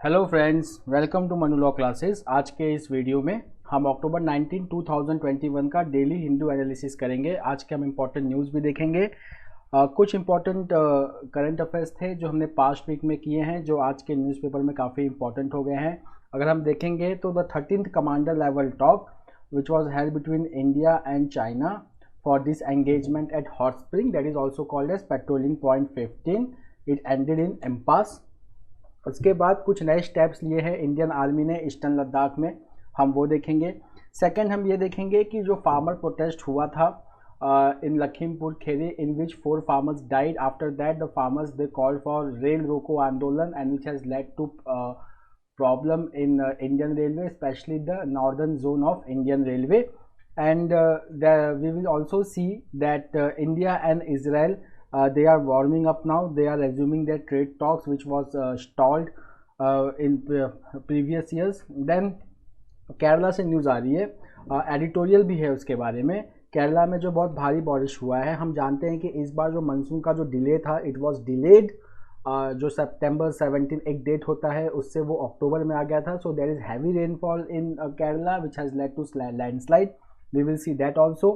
Hello friends, welcome to Manu law classes. आज के इस वीडियो में हम अक्टूबर 19, 2021 का डेली हिंदू एनालिसिस करेंगे। आज के हम इम्पोर्टेंट न्यूज़ भी देखेंगे। कुछ इम्पोर्टेंट करंट अफेयर्स थे जो हमने पास्ट वीक में किए हैं, जो आज के न्यूज़पेपर में काफ़ी इंपॉर्टेंट हो गए हैं। अगर हम देखेंगे तो the 13th commander level talk which was held between India and China for this engagement at hot spring, that is also called as patrolling point 15, it ended in impasse. उसके बाद कुछ नए स्टेप्स लिए हैं इंडियन आर्मी ने eastern Ladakh में, हम वो देखेंगे। सेकंड हम ये देखेंगे कि जो फार्मर प्रोटेस्ट हुआ था in Lakhimpur Kheri, in which 4 farmers died. After that the farmers they called for rail रोको आंदोलन and which has led to problem in Indian railway, specially the northern zone of Indian railway. And we will also see that India and Israel, they are warming up now. They are resuming their trade talks which was stalled in previous years. Then Kerala से news आ रही है, editorial भी है उसके बारे में। केरला में जो बहुत भारी बारिश हुआ है, हम जानते हैं कि इस बार जो मानसून का जो डिले था, इट वाज डिलेड। जो सितंबर 17 एक डेट होता है, उससे वो अक्टूबर में आ गया था। So there is heavy rainfall in Kerala which has led to landslide. We will see that also.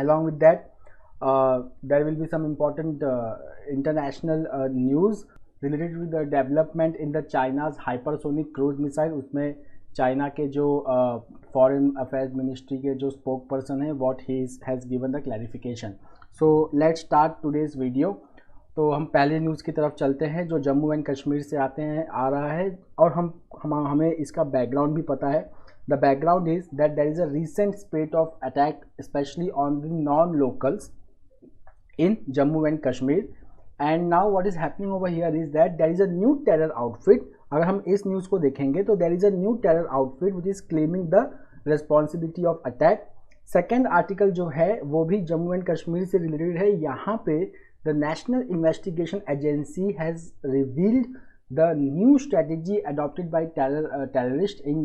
Along with that, there will be some important international news related with the development in the China's hypersonic cruise missile. उसमें China के जो foreign affairs ministry के जो spoke person है, what he has given the clarification. So let's start today's video. तो हम पहले news की तरफ चलते हैं जो जम्मू एंड कश्मीर से आ रहा है, और हमें इसका बैकग्राउंड भी पता है. The background is that there is a recent spate of attack, especially on the non-locals in Jammu and Kashmir. And now what is happening over here is that there is a new terror outfit. अगर हम इस news को देखेंगे तो there is a new terror outfit which is claiming the responsibility of attack. Second article जो है वो भी जम्मू एंड कश्मीर से रिलेटेड है. यहाँ पे the National Investigation Agency has revealed the new strategy adopted by terrorists in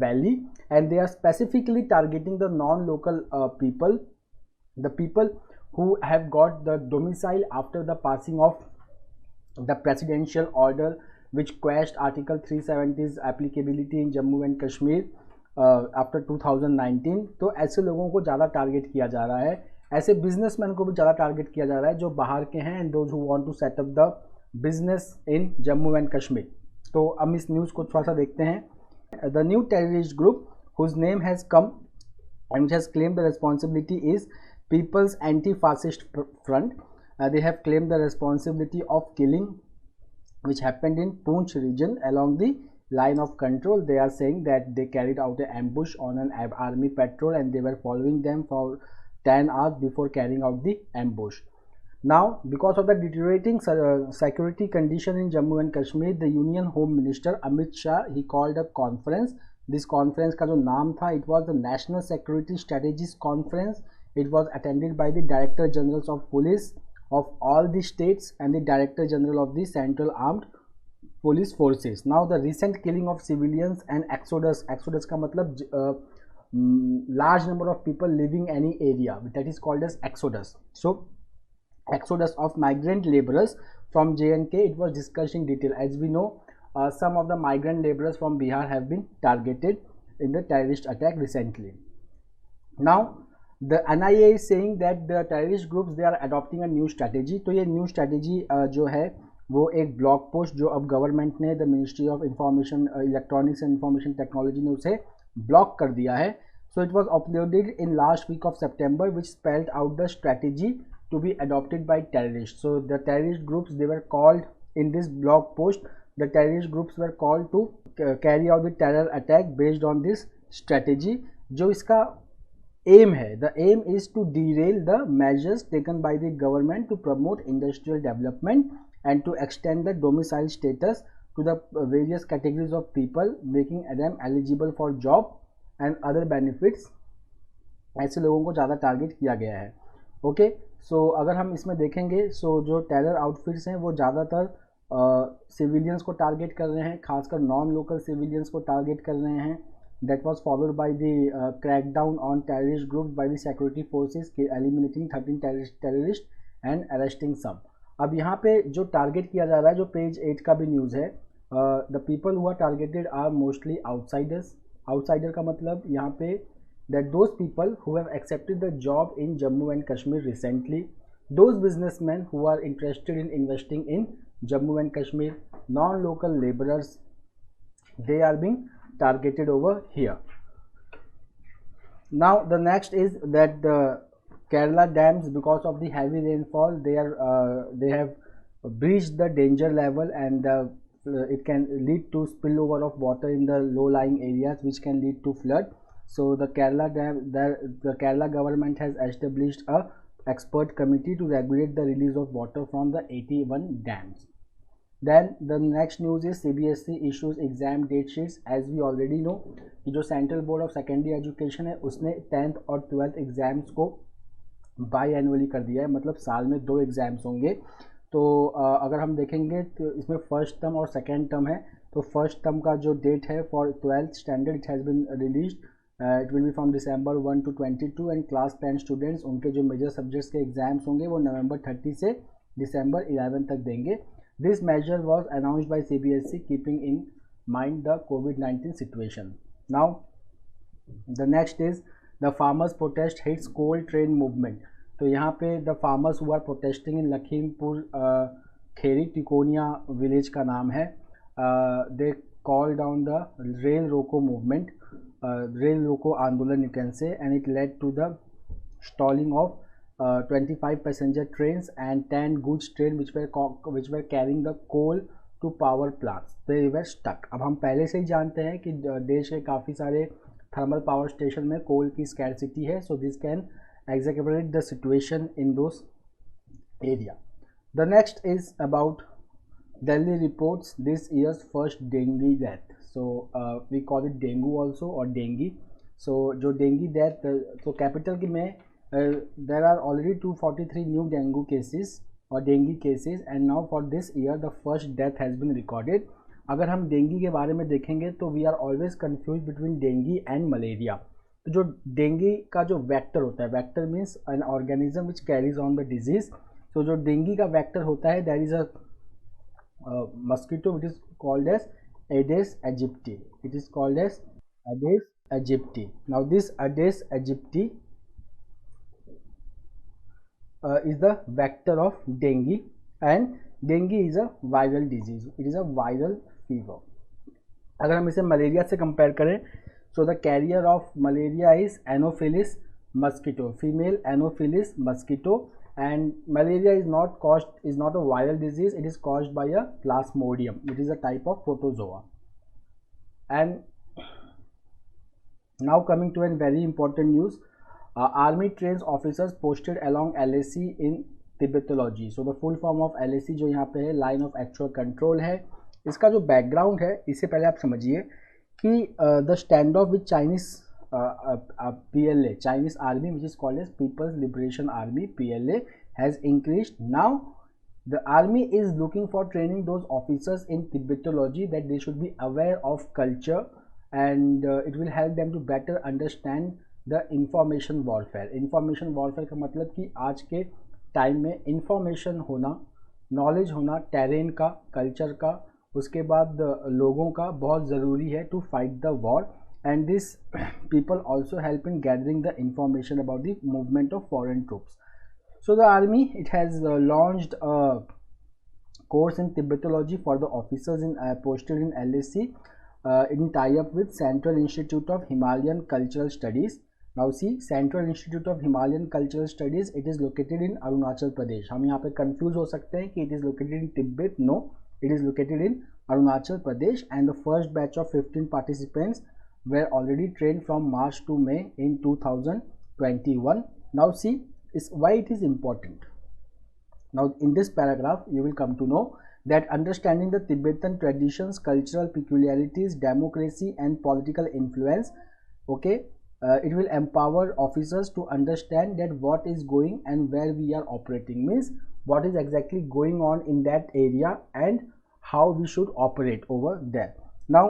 Valley, and they are specifically targeting the non-local people, the people who have got the domicile after the passing of the presidential order which quashed Article 370's applicability in Jammu and Kashmir after 2019. तो ऐसे लोगों को ज़्यादा target किया जा रहा है, ऐसे बिजनेसमैन को भी ज़्यादा टारगेट किया जा रहा है जो बाहर के हैं, and those who want to set up the business in Jammu and Kashmir. तो हम इस न्यूज़ को थोड़ा सा देखते हैं. The new terrorist group whose name has come and which has claim the responsibility is people's anti fascist front. They have claim the responsibility of killing which happened in Poonch region along the line of control. They are saying that they carried out an ambush on an army patrol and they were following them for 10 hours before carrying out the ambush. Now, because of the deteriorating security condition in Jammu and Kashmir, the Union Home Minister Amit Shah, he called a conference. This conference का जो नाम था, it was the National Security Strategies Conference. It was attended by the Director Generals of Police of all the states and the Director General of the Central Armed Police Forces. Now, the recent killing of civilians and exodus का मतलब large number of people leaving any area, that is called as exodus. So exodus of migrant laborers from J&K, it was discussed in detail. As we know, some of the migrant laborers from Bihar have been targeted in the terrorist attack recently. Now the NIA is saying that the terrorist groups, they are adopting a new strategy. तो ये new strategy जो है वो एक blog post जो अब government ने, the ministry of information electronics and information technology ने उसे ब्लॉक कर दिया है. So it was uploaded in last week of September which spelled out the strategy to be adopted by terrorists. So the terrorist groups, they were called in this blog post, the terrorist groups were called to carry out the terror attack based on this strategy. जो इसका aim है, the aim is to derail the measures taken by the government to promote industrial development and to extend the domicile status to the various categories of people, making them eligible for job and other benefits. ऐसे लोगों को ज़्यादा target किया गया है. Okay, सो अगर हम इसमें देखेंगे, सो जो टेरर आउटफिट्स हैं वो ज़्यादातर सिविलियंस को टारगेट कर रहे हैं, खासकर नॉन लोकल सिविलियंस को टारगेट कर रहे हैं. That was followed by the crackdown on terrorist groups by the security forces, eliminating 13 terrorist and arresting some. अब यहाँ पे जो टारगेट किया जा रहा है, जो पेज 8 का भी न्यूज़ है, the people who are targeted are mostly outsiders. Outsider का मतलब यहाँ पे that those people who have accepted the job in Jammu and Kashmir recently, those businessmen who are interested in investing in Jammu and Kashmir, non-local laborers, they are being targeted over here. Now the next is that the Kerala dams, because of the heavy rainfall, they have breached the danger level, and it can lead to spillover of water in the low-lying areas, which can lead to flood. So the Kerala government has established a expert committee to regulate the release of water from the 81 dams. Then the next news is CBSE issues exam date sheets. As we already know कि जो central board of secondary education है उसने 10th और 12th exams को by annually कर दिया है, मतलब साल में 2 एग्जाम्स होंगे. तो अगर हम देखेंगे तो इसमें फर्स्ट टर्म और सेकेंड टर्म है. तो फर्स्ट टर्म का जो डेट है for 12th standard it has been released. It will B from December 1 to 22 and class 10 students उनके जो मेजर सब्जेक्ट्स के एग्जाम्स होंगे वो November 30 से December 11 तक देंगे. This major was announced by CBSE keeping in mind the COVID-19 situation. Now the next is the farmers protest hits coal train movement. तो यहाँ पे the farmers who are protesting in Lakhimpur Kheri Tikonia village का नाम है, they call down the rail roko movement, rail रोको andolan you can say, and it led to the stalling of 25 passenger trains and 10 goods train which were carrying the coal to power plants. They were stuck. अब हम पहले से ही जानते हैं कि देश के काफ़ी सारे थर्मल पावर स्टेशन में कोल की स्कैरसिटी है. So this can exacerbate the situation in those area. The next is about Delhi reports this year's first dengue death. So we call it dengue also or dengue. So जो dengue death, so capital की में there are already 243 new dengue cases or dengue cases, and now for this year the first death has been recorded. अगर हम dinghy के बारे में देखेंगे तो we are always confuse between dengue and malaria. तो जो डेंगी का जो वेक्टर होता है, vector means an organism which carries on the disease. तो जो डेंगी का वेक्टर होता है that is a mosquito which is called as Aedes aegypti. It is called as Aedes aegypti. Now this Aedes aegypti is the vector of dengue, and dengue is a viral disease. It is a viral fever. अगर हम इसे malaria से compare करें, so the carrier of malaria is Anopheles mosquito, female Anopheles mosquito, and malaria is not a viral disease. It is caused by a plasmodium, which is a type of protozoa. And now coming to a very important news. Army trains officers posted along LAC in Tibetology. So the full form of LAC जो यहाँ पे है line of actual control है. इसका जो background है इससे पहले आप समझिए कि the standoff with Chinese PLA, Chinese army which is called as people's liberation army PLA has increased. Now the army is looking for training those officers in Tibetology that they should be aware of culture, and it will help them to better understand the information warfare. Information warfare का मतलब कि आज के time में information होना, knowledge होना terrain का, culture का, उसके बाद लोगों का बहुत ज़रूरी है to fight the war. And this people also help in gathering the information about the movement of foreign troops. So the army it has launched a course in Tibetology for the officers in posted in LAC in tie-up with Central Institute of Himalayan Cultural Studies. Now see, Central Institute of Himalayan Cultural Studies, it is located in Arunachal Pradesh. हम यहाँ पे confuse हो सकते हैं कि it is located in Tibet. No, it is located in Arunachal Pradesh, and the first batch of 15 participants were already trained from March to May in 2021. Now see, why it is important. Now in this paragraph you will come to know that understanding the Tibetan traditions, cultural peculiarities, democracy and political influence, okay, it will empower officers to understand that what is going and where we are operating, means what is exactly going on in that area and how we should operate over there. Now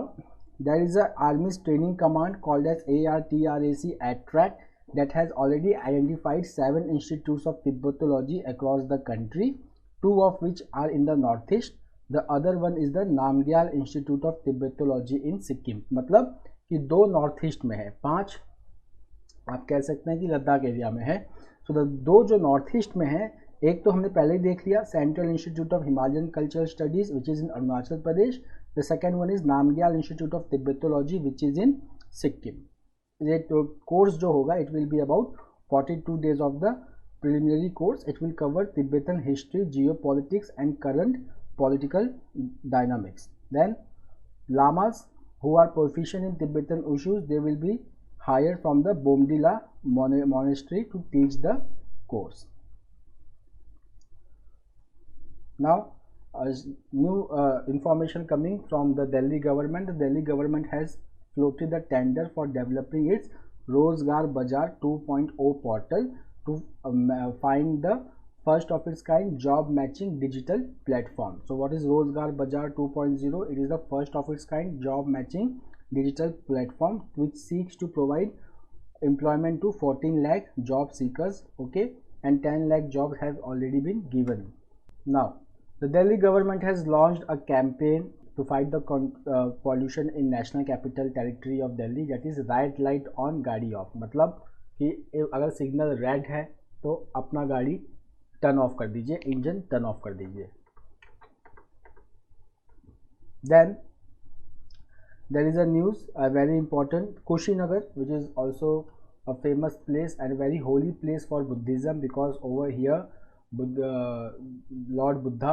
there is a Army's training command called as ARTRAC ATRAC that has already identified 7 institutes of Tibbetology across the country, 2 of which are in the northeast. The other one is the Namgyal institute of Tibetology in Sikkim. मतलब कि 2 north east में है, 5 आप कह सकते हैं कि Ladakh area में है। सो द 2 जो नॉर्थ ईस्ट में है, एक तो हमने पहले ही देख लिया, central institute of Himalayan cultural studies which is in Arunachal Pradesh. The second one is Namgyal institute of Tibetology which is in Sikkim. ये तो कोर्स जो होगा it will be about 42 days of the preliminary course. It will cover Tibetan history, geopolitics and current political dynamics. Then lamas who are proficient in Tibetan issues, they will be hired from the Bomdila monastery to teach the course. Now new information coming from the Delhi government. The Delhi government has floated the tender for developing its Rozgar Bazaar 2.0 portal to find the first of its kind job matching digital platform. So what is Rozgar Bazaar 2.0? It is the first of its kind job matching digital platform which seeks to provide employment to 14 lakh job seekers, okay, and 10 lakh jobs have already been given. Now the Delhi government has launched a campaign to fight the pollution in National Capital Territory of Delhi, that is red light on गाड़ी of. मतलब कि अगर signal red है तो अपना गाड़ी turn off कर दीजिए, इंजन टर्न ऑफ कर दीजिए। Then there is a news very important, Kushinagar which is also a famous place and very holy place for Buddhism because over here Lord Buddha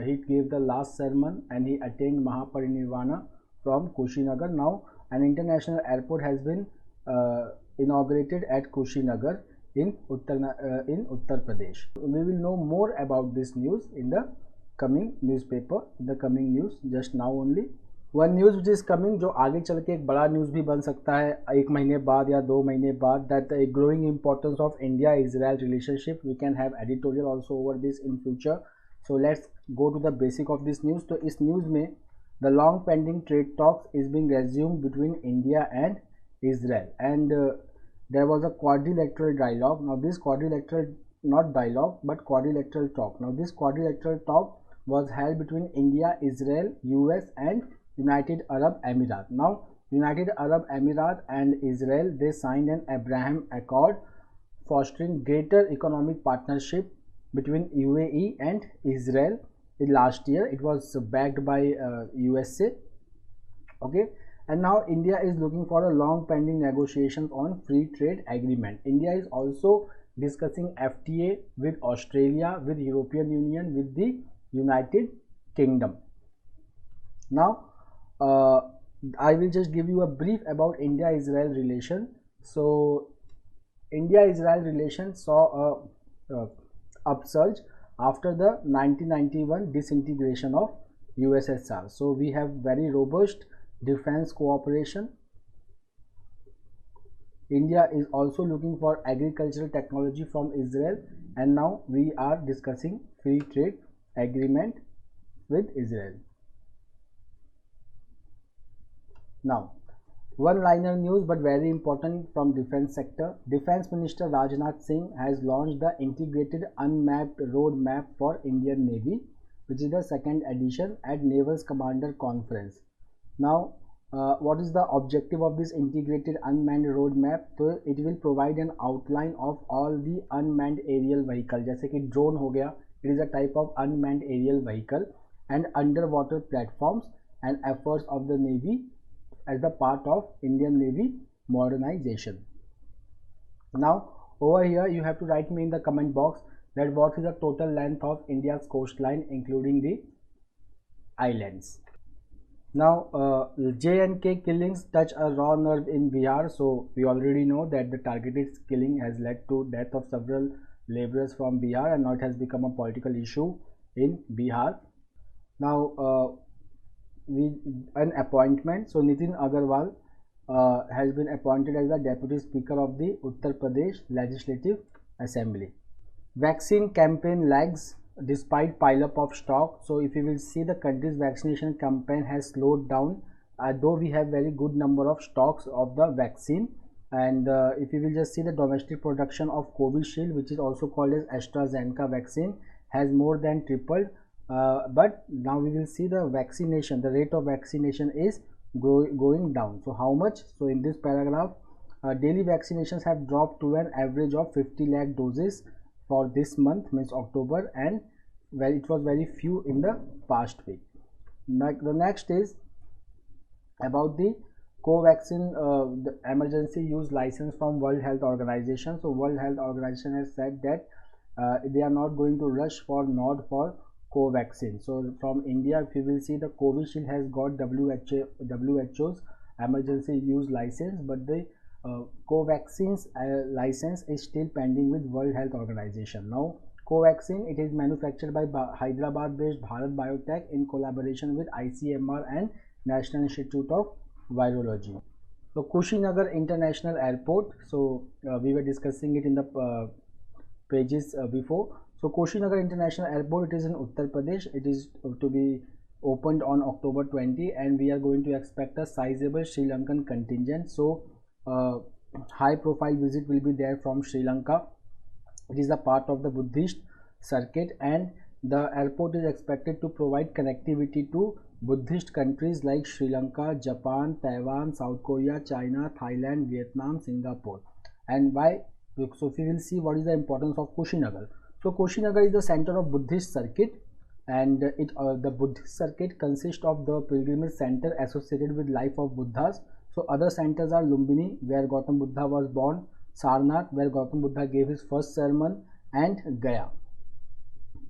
he gave the last sermon and he attained Mahaparinirvana from Kushinagar. Now an international airport has been inaugurated at Kushinagar in Uttar Pradesh. We will know more about this news in the coming newspaper, the coming news just now only. One news which is coming, जो आगे चल के एक बड़ा news भी बन सकता है 1 महीने बाद या 2 महीने बाद, that the growing importance of India Israel relationship. We can have editorial also over this in future. So let's go to the basic of this news. तो इस न्यूज़ में the long pending trade talks is being resumed between India and Israel, and there was a quadrilateral dialogue. Now this quadrilateral, not dialogue but quadrilateral talk. Now this quadrilateral talk was held between India, Israel, US and United Arab Emirates. Now United Arab Emirates and Israel, they signed an Abraham Accord fostering greater economic partnership between UAE and Israel in last year. It was backed by USA, okay. And now India is looking for a long pending negotiations on free trade agreement. India is also discussing FTA with Australia, with European Union, with the United Kingdom. Now I will just give you a brief about India-Israel relation. So India-Israel relations saw a upsurge after the 1991 disintegration of USSR. So we have very robust defense cooperation. India is also looking for agricultural technology from Israel, and now we are discussing free trade agreement with Israel. Now one liner news but very important from defense sector. Defense Minister Rajnath Singh has launched the integrated unmapped road map for Indian Navy, which is the second edition at Naval's Commander Conference. Now what is the objective of this integrated unmanned road map? So it will provide an outline of all the unmanned aerial vehicle, जैसे कि drone हो गया, it is a type of unmanned aerial vehicle, and underwater platforms and efforts of the Navy as the part of Indian Navy modernization. Now over here you have to write me in the comment box that what is the total length of India's coastline including the islands. Now J&K killings touch a raw nerve in Bihar. So we already know that the targeted killing has led to death of several laborers from Bihar, and now it has become a political issue in Bihar. Now an appointment. So Nitin Agarwal has been appointed as the Deputy Speaker of the Uttar Pradesh Legislative Assembly. Vaccine campaign lags despite pile-up of stock. So if you will see, the country's vaccination campaign has slowed down, though we have very good number of stocks of the vaccine. And if you will just see, the domestic production of Covishield, which is also called as AstraZeneca vaccine, has more than tripled but now we will see the vaccination, the rate of vaccination is going down. So how much? So in this paragraph, daily vaccinations have dropped to an average of 50 lakh doses for this month, means October, and well, it was very few in the past week. The next is about the Covaxin, the emergency use license from World Health Organization. So World Health Organization has said that they are not going to rush for nod for Covaxin. So from India, if you will see, the Covishield has got WHO's emergency use license, but the Covaxin's license is still pending with World Health Organization. Now Covaxin, it is manufactured by Hyderabad based Bharat Biotech in collaboration with ICMR and National Institute of Virology. So Kushinagar International Airport, so we were discussing it in the pages before. So Kushinagar International Airport, it is in Uttar Pradesh. It is to be opened on October 20, and we are going to expect a sizable Sri Lankan contingent. So high profile visit will be there from Sri Lanka. It is a part of the Buddhist circuit, and the airport is expected to provide connectivity to Buddhist countries like Sri Lanka, Japan, Taiwan, South Korea, China, Thailand, Vietnam, Singapore. And why? So we will see what is the importance of Kushinagar. So Kushinagar is the center of Buddhist circuit, and the Buddhist circuit consists of the pilgrimage center associated with life of Buddhas. So other centers are Lumbini, where Gautam Buddha was born, Sarnath, where Gautam Buddha gave his first sermon, and Gaya.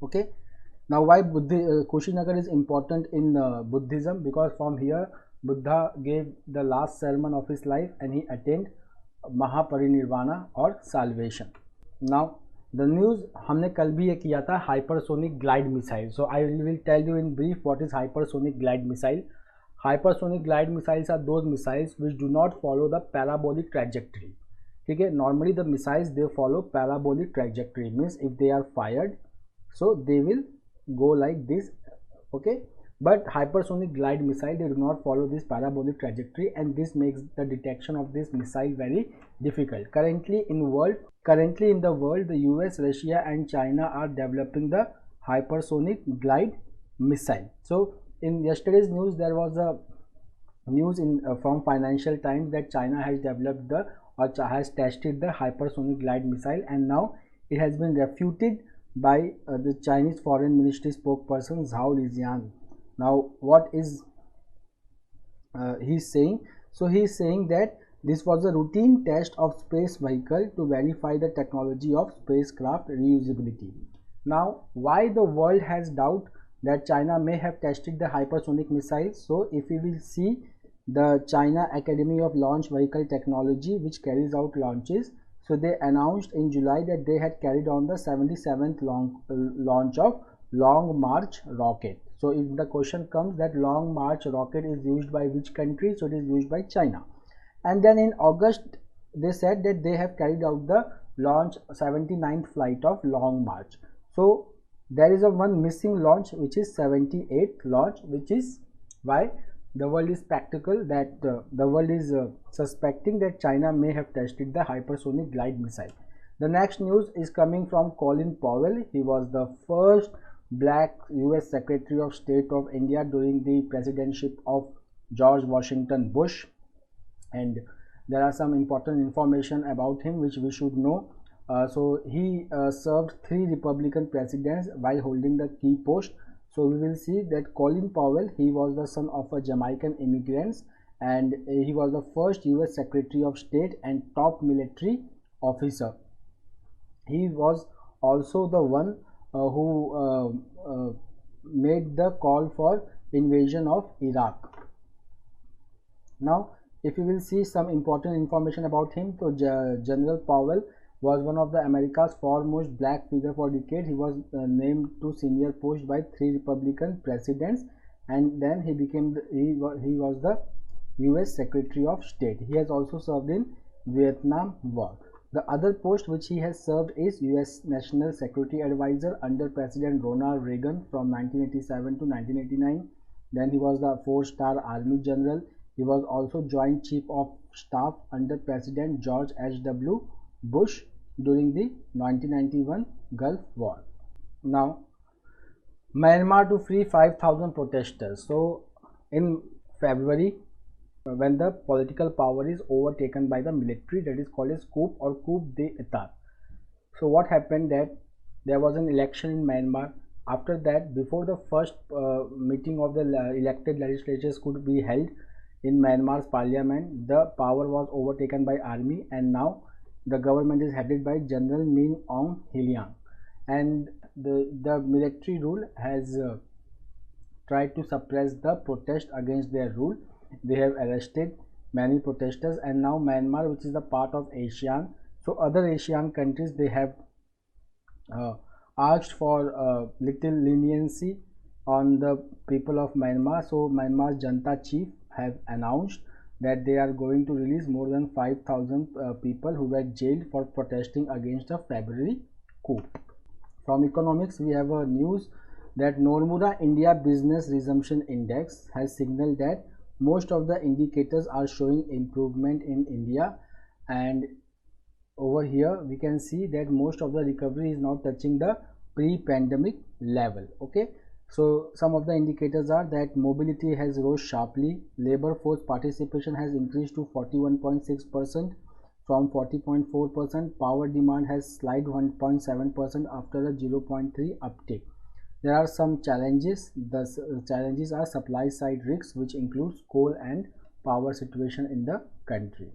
Okay. Now why Kushinagar is important in Buddhism? Because from here Buddha gave the last sermon of his life and he attained Mahaparinirvana or salvation. Now the news हमने कल भी ये किया था, hypersonic glide missile. So I will tell you in brief what is hypersonic glide missile. Hypersonic glide missiles are those missiles which do not follow the parabolic trajectory. ठीक है, normally the missiles they follow parabolic trajectory, means if they are fired, so they will go like this. Okay, but hypersonic glide missile, they do not follow this parabolic trajectory, and this makes the detection of this missile very difficult. Currently in the world, the US, Russia and China are developing the hypersonic glide missile. So in yesterday's news there was a news in from Financial Times that China has developed the has tested the hypersonic glide missile, and now it has been refuted by the Chinese Foreign Ministry spokesperson Zhao Lijian. Now what is he is saying? So he is saying that this was a routine test of space vehicle to verify the technology of spacecraft reusability. Now why the world has doubt that China may have tested the hypersonic missiles? So if we will see the China Academy of Launch Vehicle Technology, which carries out launches, so they announced in July that they had carried on the 77th launch of Long March rocket. So if the question comes that Long March rocket is used by which country, so it is used by China. And then in August they said that they have carried out the launch 79th flight of Long March. So there is a one missing launch, which is 78th launch, which is why the world is practical that the world is suspecting that China may have tested the hypersonic glide missile. The next news is coming from Colin Powell. He was the first black US Secretary of State of India during the presidency of George Washington Bush, and there are some important information about him which we should know. So he served 3 Republican presidents while holding the key post. So we will see that Colin Powell, he was the son of a Jamaican immigrants, and he was the first US Secretary of State and top military officer. He was also the one who made the call for invasion of Iraq. Now if you will see some important information about him, so General Powell was one of the America's foremost black figure for decades. He was named to senior post by 3 Republican presidents, and then he became he was the US Secretary of State. He has also served in Vietnam War. The other post which he has served is US National Security Advisor under President Ronald Reagan from 1987 to 1989. Then he was the 4-star Army General. He was also Joint Chief of Staff under President George H.W. Bush during the 1991 Gulf War. Now Myanmar to free 5,000 protesters. So in February, when the political power is overtaken by the military, that is called as coup or coup d'etat. So what happened that there was an election in Myanmar. After that, before the first meeting of the elected legislatures could be held in Myanmar's parliament, the power was overtaken by army, and now the government is headed by General Min Aung Hlaing, and the military rule has tried to suppress the protest against their rule. They have arrested many protesters, and now Myanmar, which is the part of ASEAN, so other ASEAN countries, they have uh, asked for little leniency on the people of Myanmar. So Myanmar's Janta chief have announced that they are going to release more than 5,000 people who were jailed for protesting against the February coup. From economics, we have a news that Nomura India Business Resumption Index has signaled that most of the indicators are showing improvement in India, and over here we can see that most of the recovery is now touching the pre-pandemic level. Okay, so some of the indicators are that mobility has rose sharply, labor force participation has increased to 41.6% from 40.4%, power demand has slid 1.7% after a 0.3 uptick. There are some challenges. The challenges are supply side risks, which includes coal and power situation in the country.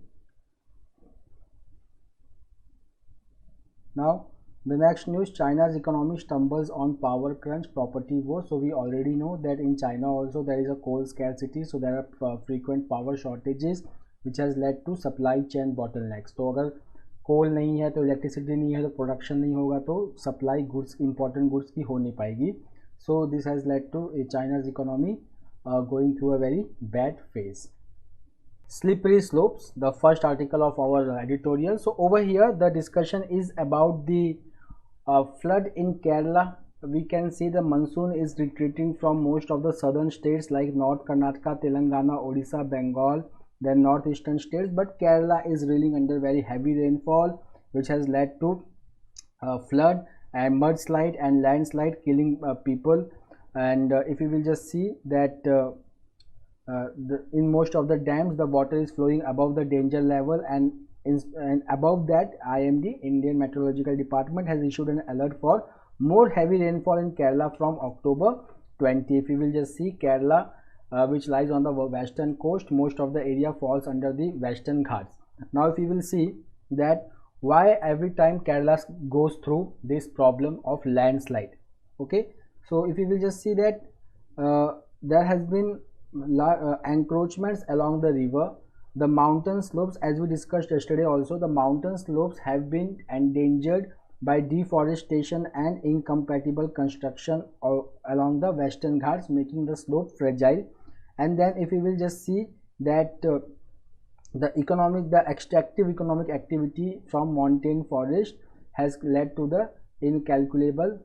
Now the next news, China's economy stumbles on power crunch, property war. So we already know that in China also there is a coal scarcity, so there are frequent power shortages which has led to supply chain bottlenecks. तो अगर कोल नहीं है तो electricity नहीं है तो production नहीं होगा तो सप्लाई गुड्स इंपॉर्टेंट गुड्स की हो नहीं पाएगी. So this has led to China's economy going through a very bad phase. Slippery slopes, the first article of our editorial. So over here the discussion is about the flood in Kerala. We can see the monsoon is retreating from most of the southern states like North Karnataka, Telangana, Odisha, Bengal, then northeastern states, but Kerala is reeling under very heavy rainfall, which has led to flood and mudslide and landslide, killing people. And if you will just see that in most of the dams the water is flowing above the danger level, and above that IMD, Indian Meteorological Department, has issued an alert for more heavy rainfall in Kerala from October 20. If you will just see Kerala, which lies on the western coast, most of the area falls under the Western Ghats. Now if you will see that why every time Kerala goes through this problem of landslide. Okay, so if you will just see that there has been encroachments along the river, the mountain slopes, as we discussed yesterday also, the mountain slopes have been endangered by deforestation and incompatible construction along the Western Ghats, making the slope fragile. And then if you will just see that the extractive economic activity from montane forest has led to the incalculable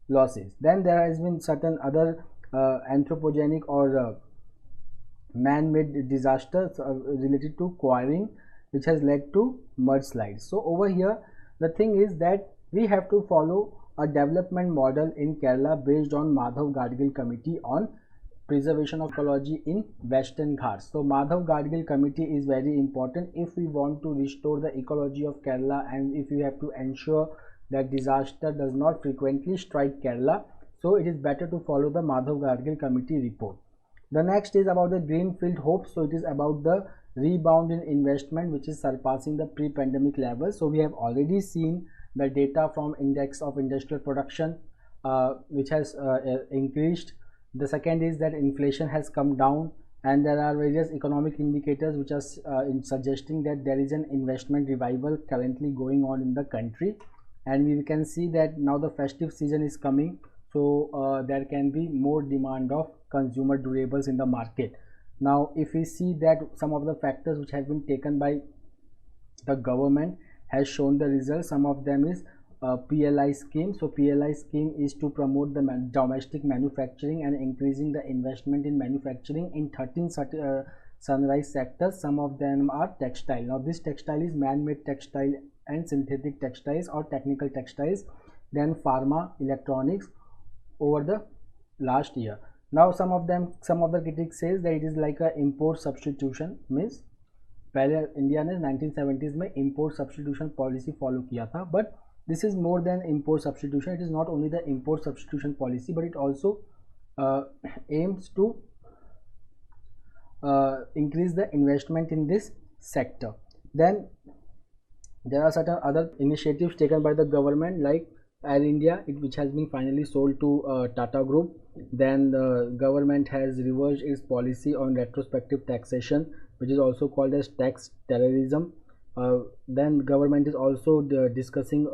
losses. Then there has been certain other anthropogenic or man-made disasters related to quarrying, which has led to mudslides. So over here the thing is that we have to follow a development model in Kerala based on Madhav Gadgil Committee on preservation of ecology in Western Ghats. So Madhav Gadgil Committee is very important if we want to restore the ecology of Kerala, and if we have to ensure that disaster does not frequently strike Kerala. So it is better to follow the Madhav Gadgil Committee report. The next is about the Greenfield Hope. So it is about the rebound in investment, which is surpassing the pre-pandemic levels. So we have already seen the data from Index of Industrial Production, which has increased. The second is that inflation has come down, and there are various economic indicators which are suggesting that there is an investment revival currently going on in the country. And we can see that now the festive season is coming, so there can be more demand of consumer durables in the market. Now if we see that some of the factors which have been taken by the government has shown the results, some of them is PLI scheme. So PLI scheme is to promote the domestic manufacturing and increasing the investment in manufacturing in 13 sunrise sectors. Some of them are textile. Now this textile is man-made textile and synthetic textiles or technical textiles, then pharma, electronics, over the last year. Now some of the critics says that it is like a import substitution, means पहले India ने 1970s में import substitution policy follow किया था, but this is more than import substitution. It is not only the import substitution policy, but it also aims to increase the investment in this sector. Then there are certain other initiatives taken by the government, like Air India, which has been finally sold to Tata Group. Then the government has reversed its policy on retrospective taxation, which is also called as tax terrorism. Then government is also discussing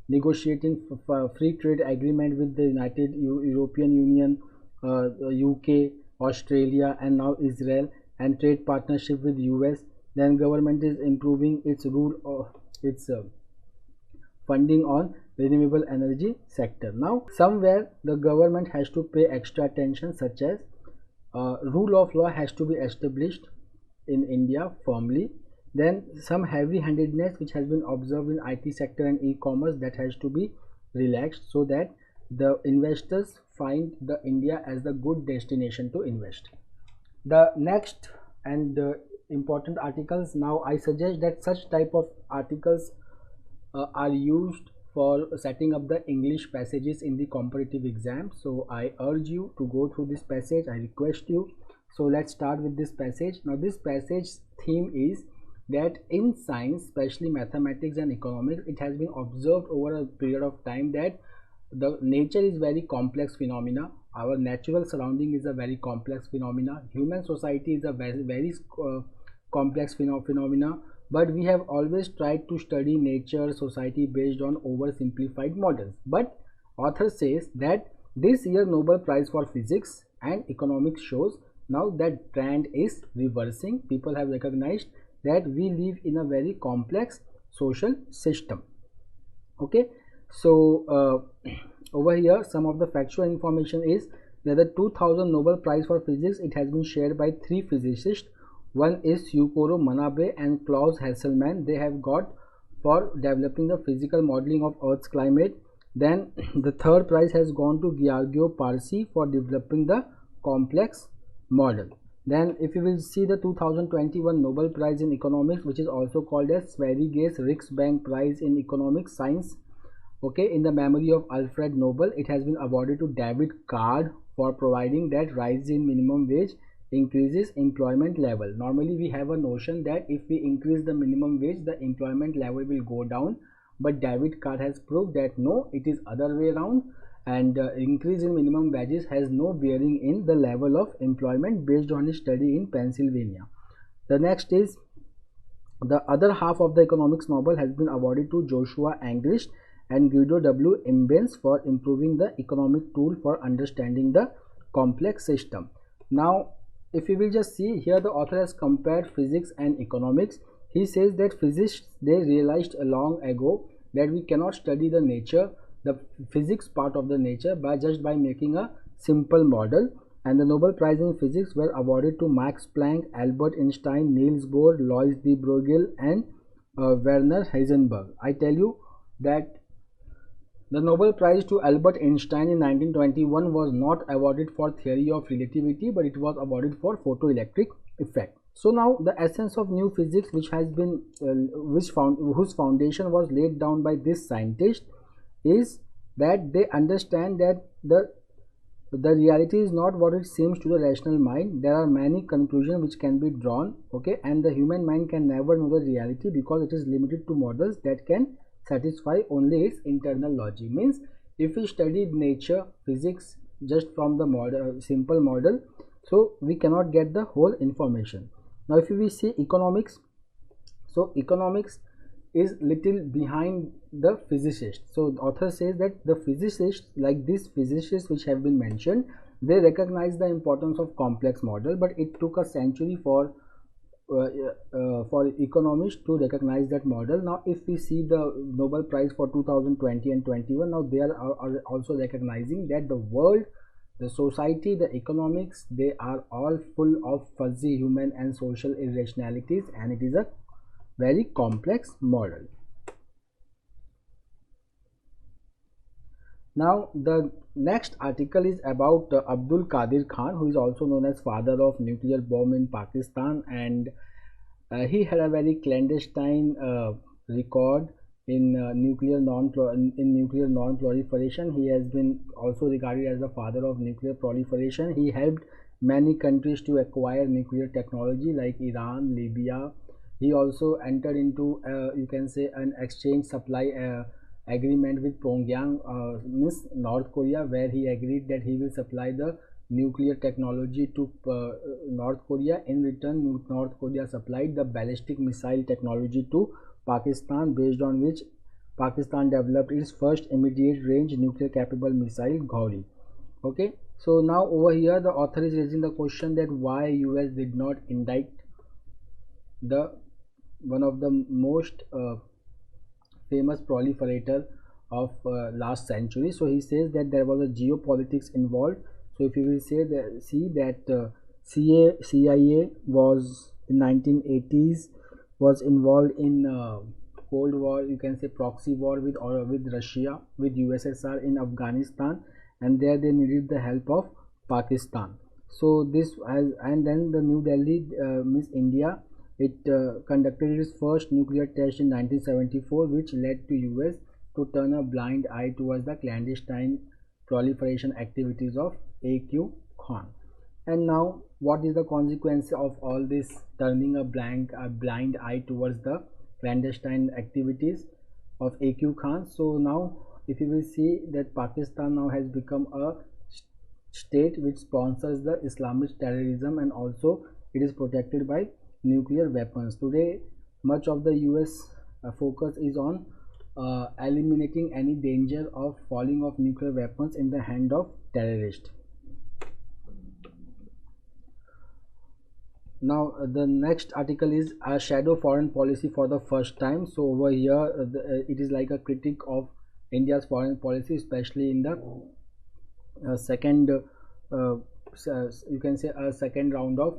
negotiating free trade agreement with the United European Union, UK, Australia, and now Israel, and trade partnership with US. Then government is improving its funding on renewable energy sector. Now somewhere the government has to pay extra attention, such as rule of law has to be established in India firmly. Then some heavy-handedness which has been observed in IT sector and e-commerce, that has to be relaxed, so that the investors find the India as the good destination to invest. The next and important articles, now I suggest that such type of articles are used for setting up the English passages in the competitive exam. So I urge you to go through this passage, I request you. So let's start with this passage. Now this passage theme is that in science, especially mathematics and economics, it has been observed over a period of time that the nature is very complex phenomena. Our natural surrounding is a very complex phenomena. Human society is a very complex phenomena. But we have always tried to study nature, society based on oversimplified models. But author says that this year Nobel Prize for Physics and Economics shows now that trend is reversing. People have recognized that we live in a very complex social system. Okay, so over here some of the factual information is that the 2000 Nobel Prize for Physics, it has been shared by 3 physicists. One is Yukoro Manabe and Klaus Hasselmann. They have got for developing the physical modeling of Earth's climate. Then the third prize has gone to Giorgio Parsi for developing the complex model. Then if you will see the 2021 Nobel Prize in Economics, which is also called as Sveriges Riksbank Prize in Economic Science, okay, in the memory of Alfred Nobel, it has been awarded to David Card for providing that rise in minimum wage increases employment level. Normally we have a notion that if we increase the minimum wage, the employment level will go down, but David Card has proved that no, it is other way around, and increase in minimum wages has no bearing in the level of employment, based on his study in Pennsylvania. The next is the other half of the economics Nobel has been awarded to Joshua Angrist and Guido W. Imbens for improving the economic tool for understanding the complex system. Now if you will just see here, the author has compared physics and economics. He says that physicists, they realized a long ago that we cannot study the nature, the physics part of the nature, just by making a simple model. And the Nobel Prize in Physics were awarded to Max Planck, Albert Einstein, Niels Bohr, Alois de Broglie, and Werner Heisenberg. I tell you that the Nobel Prize to Albert Einstein in 1921 was not awarded for theory of relativity, but it was awarded for photoelectric effect. So now the essence of new physics, which has been whose foundation was laid down by this scientist, is that they understand that the reality is not what it seems to the rational mind. There are many conclusions which can be drawn, okay, and the human mind can never know the reality because it is limited to models that can satisfy only its internal logic. Means if we studied nature, physics just from the model, simple model, so we cannot get the whole information. Now if we see economics, so economics is little behind the physicist. So the author says that the physicists, like these physicists which have been mentioned, they recognize the importance of complex model, but it took a century for economists to recognize that model. Now if we see the Nobel Prize for 2020 and 21, now they are also recognizing that the world, the society, the economics, they are all full of fuzzy human and social irrationalities, and it is a very complex model. Now the next article is about Abdul Qadir Khan, who is also known as father of nuclear bomb in Pakistan, and he had a very clandestine record in nuclear non-proliferation. He has been also regarded as the father of nuclear proliferation. He helped many countries to acquire nuclear technology like Iran, Libya. He also entered into you can say an exchange supply agreement with Pyongyang, means North Korea, where he agreed that he will supply the nuclear technology to North Korea. In return, North Korea supplied the ballistic missile technology to Pakistan, based on which Pakistan developed its first immediate range nuclear capable missile Gauri. Okay, so now over here the author is raising the question that why US did not indict the one of the most famous proliferator of last century. So he says that there was a geopolitics involved. So if you will say that, see that CIA was in 1980s was involved in Cold War, you can say proxy war with Russia, with USSR in Afghanistan, and there they needed the help of Pakistan. So this has, and then the New Delhi means India, it conducted its first nuclear test in 1974, which led to US to turn a blind eye towards the clandestine proliferation activities of AQ Khan. And now what is the consequence of all this turning a blind eye towards the clandestine activities of AQ Khan? So now if you will see that Pakistan now has become a state which sponsors the Islamic terrorism, and also it is protected by nuclear weapons. Today much of the US focus is on eliminating any danger of falling of nuclear weapons in the hand of terrorists. Now the next article is a shadow foreign policy for the first time. So over here it is like a critic of India's foreign policy, especially in the second you can say a second round of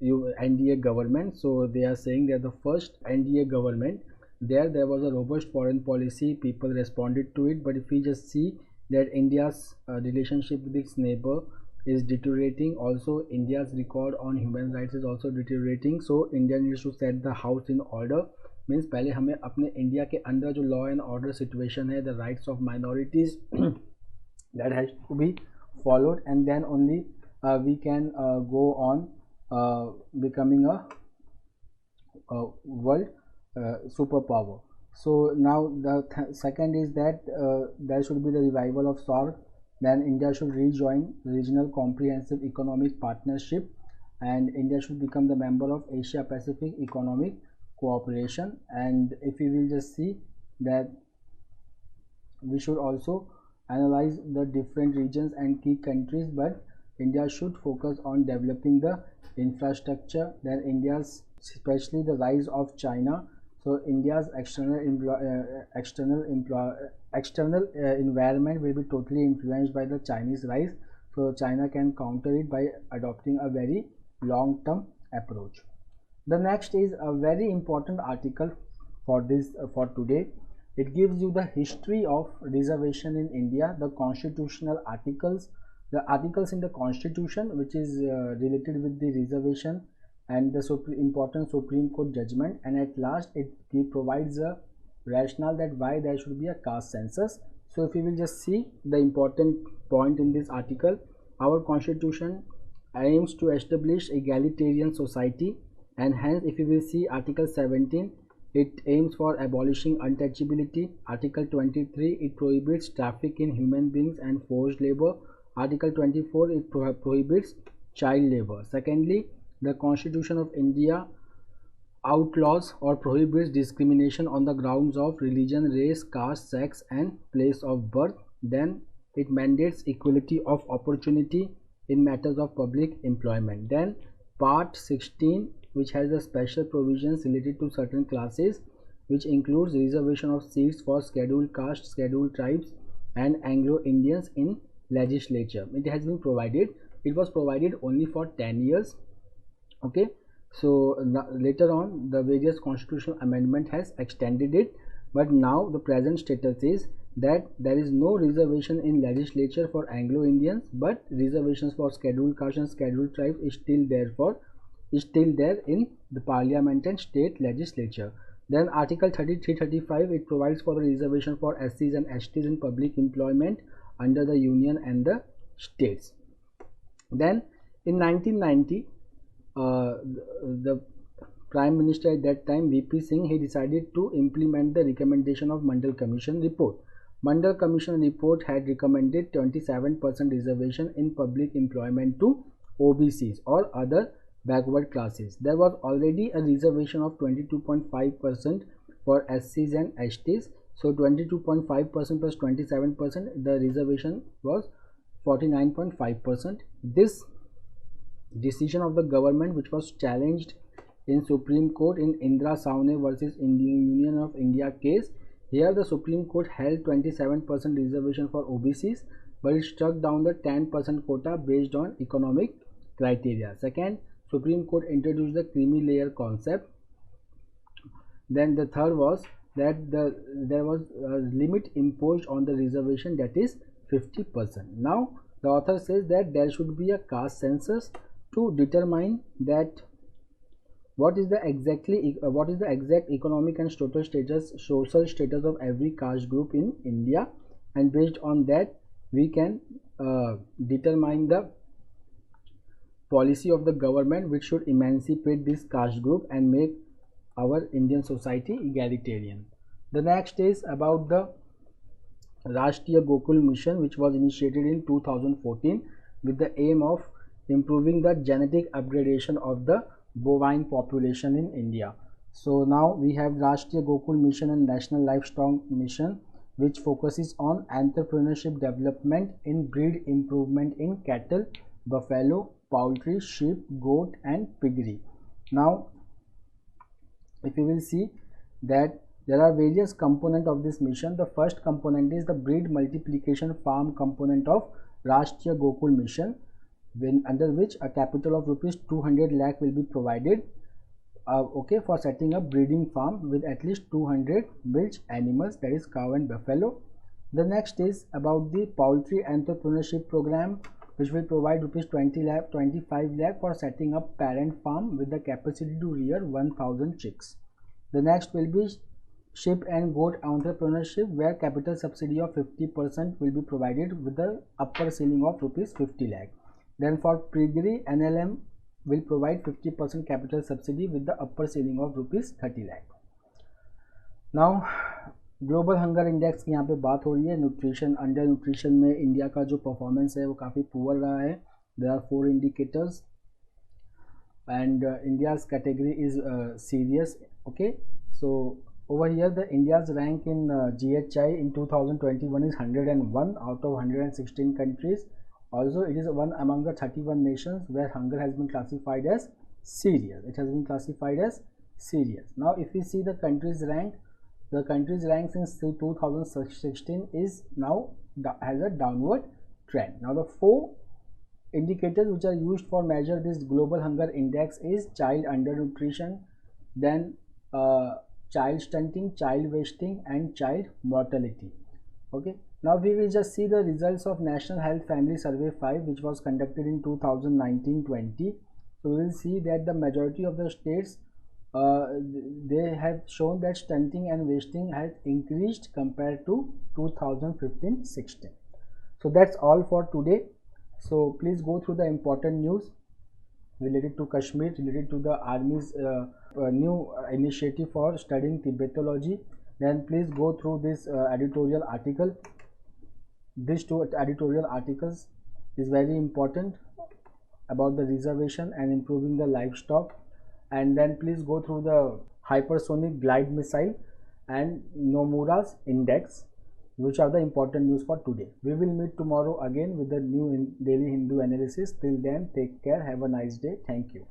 NDA government. So they are saying that the first NDA government, there was a robust foreign policy, people responded to it. But if we just see that India's relationship with its neighbor is deteriorating, also India's record on human rights is also deteriorating. So India needs to set the house in order. Means पहले हमें अपने India के अंदर जो law and order situation है, the rights of minorities, that has to be followed, and then only we can go on becoming a world superpower. So now the second is that there should be the revival of SAARC. Then India should rejoin regional comprehensive economic partnership, and India should become the member of Asia Pacific Economic Cooperation. And if we will just see that we should also analyze the different regions and key countries, but India should focus on developing the infrastructure. Then India's, especially the rise of China, so India's external environment will be totally influenced by the Chinese rise. So China can counter it by adopting a very long-term approach. The next is a very important article for this for today. It gives you the history of reservation in India, the constitutional articles, the articles in the constitution which is related with the reservation, and the important Supreme Court judgment, and at last it provides a rationale that why there should be a caste census. So if you will just see the important point in this article, our constitution aims to establish egalitarian society, and hence if you will see Article 17, it aims for abolishing untouchability. Article 23, it prohibits traffic in human beings and forced labor. Article 24, it prohibits child labor. Secondly, the Constitution of India outlaws or prohibits discrimination on the grounds of religion, race, caste, sex and place of birth. Then it mandates equality of opportunity in matters of public employment. Then Part 16, which has the special provisions related to certain classes, which includes reservation of seats for scheduled castes, scheduled tribes and Anglo-Indians in legislature. It has been provided. It was provided only for 10 years. Okay, so later on the various constitutional amendment has extended it, but now the present status is that there is no reservation in legislature for Anglo-Indians, but reservations for scheduled castes and scheduled tribes is still there in the parliament and state legislature. Then Article 33-35, it provides for the reservation for SCs and STs in public employment under the union and the states. Then in 1990, the Prime Minister at that time, VP Singh, he decided to implement the recommendation of Mandal Commission report. Mandal Commission report had recommended 27% reservation in public employment to OBCs or other backward classes. There was already a reservation of 22.5% for SCs and STs. So 22.5% plus 27%, the reservation was 49.5%. This decision of the government, which was challenged in Supreme Court in Indra Sawhney versus Indian Union of India case, here the Supreme Court held 27% reservation for OBCs, but it struck down the 10% quota based on economic criteria. Second, Supreme Court introduced the creamy layer concept. Then the third was that there was a limit imposed on the reservation, that is 50%. Now the author says that there should be a caste census to determine that what is the exact economic and social status of every caste group in India, and based on that we can determine the policy of the government which should emancipate this caste group and make our Indian society egalitarian. The next is about the Rashtriya Gokul Mission, which was initiated in 2014 with the aim of improving the genetic upgradation of the bovine population in India. So now we have Rashtriya Gokul Mission and National Livestock Mission, which focuses on entrepreneurship development in breed improvement in cattle, buffalo, poultry, sheep, goat and piggery. Now if you will see that there are various components of this mission. The first component is the breed multiplication farm component of Rashtriya Gokul Mission, under which a capital of rupees 200 lakh will be provided for setting up breeding farm with at least 200 milch animals, that is cow and buffalo. The next is about the poultry entrepreneurship program, which will provide rupees 25 lakh for setting up parent farm with the capacity to rear 1000 chicks. The next will be sheep and goat entrepreneurship, where capital subsidy of 50% will be provided with the upper ceiling of rupees 50 lakh. Then for piggery, NLM will provide 50% capital subsidy with the upper ceiling of rupees 30 lakh. Now global hunger index की यहाँ पे बात हो रही है. Nutrition, under nutrition में India का जो परफॉर्मेंस है वो काफ़ी पुअर रहा है. There are 4 indicators and India's category is serious. Okay, so over here the India's rank in GHI in 2021 is 101 out of 116 countries. Also it is one among the 31 nations where hunger has been classified as serious. It has been classified as serious. Now if we see the country's rank, the country's rank since 2016 is now has a downward trend. Now the 4 indicators which are used for measure this global hunger index is child undernutrition, then child stunting, child wasting and child mortality. Okay, now we will just see the results of National Health Family Survey 5, which was conducted in 2019-20. So we will see that the majority of the states they have shown that stunting and wasting has increased compared to 2015-16. So that's all for today. So please go through the important news related to Kashmir, related to the Army's new initiative for studying Tibetology. Then please go through this editorial article. These 2 editorial articles is very important about the reservation and improving the livestock. And then please go through the hypersonic glide missile and Nomura's index, which are the important news for today. We will meet tomorrow again with the new daily Hindu analysis. Till then, take care. Have a nice day. Thank you.